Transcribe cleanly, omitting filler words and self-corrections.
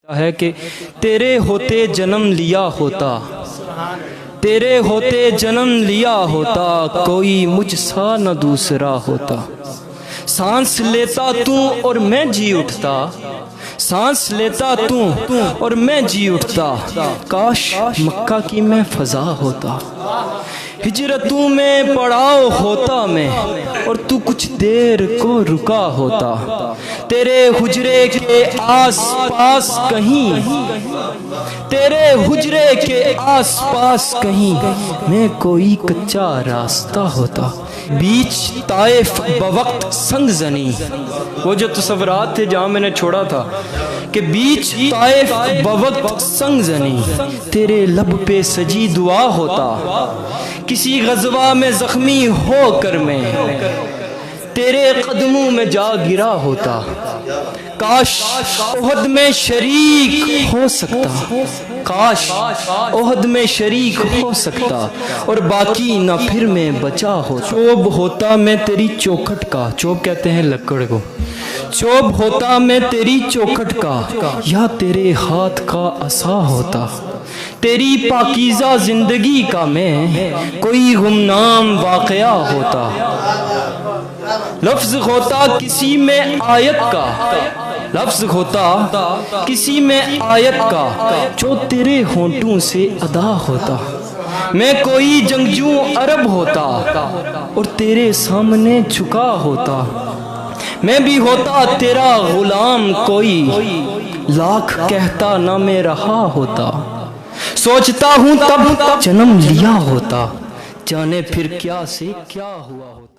ہے کہ تیرے ہوتے جنم لیا ہوتا، تیرے ہوتے جنم لیا ہوتا، کوئی مجھ سا نہ دوسرا ہوتا۔ سانس لیتا تو اور میں جی اٹھتا، سانس لیتا تو اور میں جی اٹھتا، کاش مکہ کی میں فضا ہوتا۔ ہجرتوں میں پڑاؤ ہوتا میں اور تو کچھ دیر کو رکا ہوتا، تیرے حجرے کے آس پاس کہیں، تیرے حجرے کے آس پاس کہیں میں کوئی کچا راستہ ہوتا۔ بیچ طائف بوقت سنگ زنی، وہ جو تصورات تھے جہاں میں نے چھوڑا تھا کہ بیچ طائف بوقت سنگ زنی، تیرے لب پہ سجی دعا ہوتا، کسی غزوہ میں زخمی ہو کر میں تیرے قدموں میں جا گرا ہوتا۔ کاش احد میں شریک ہو سکتا، کاش احد میں شریک ہو سکتا، اور باقی نہ پھر میں بچا ہوتا۔ چوب ہوتا میں تیری چوکھٹ کا، چوب کہتے ہیں لکڑ کو، چوب ہوتا میں تیری چوکھٹ کا، یا تیرے ہاتھ کا عصا ہوتا، تیری پاکیزہ زندگی کا میں کوئی گمنام واقعہ ہوتا۔ لفظ ہوتا کسی میں آیت کا، لفظ ہوتا کسی میں آیت کا، جو تیرے ہونٹوں سے ادا ہوتا۔ میں کوئی جنگجو عرب ہوتا اور تیرے سامنے جھکا ہوتا، میں بھی ہوتا تیرا غلام کوئی، لاکھ کہتا نہ میں رہا ہوتا۔ سوچتا ہوں تب جنم لیا ہوتا، جانے پھر کیا سے کیا ہوا ہوتا۔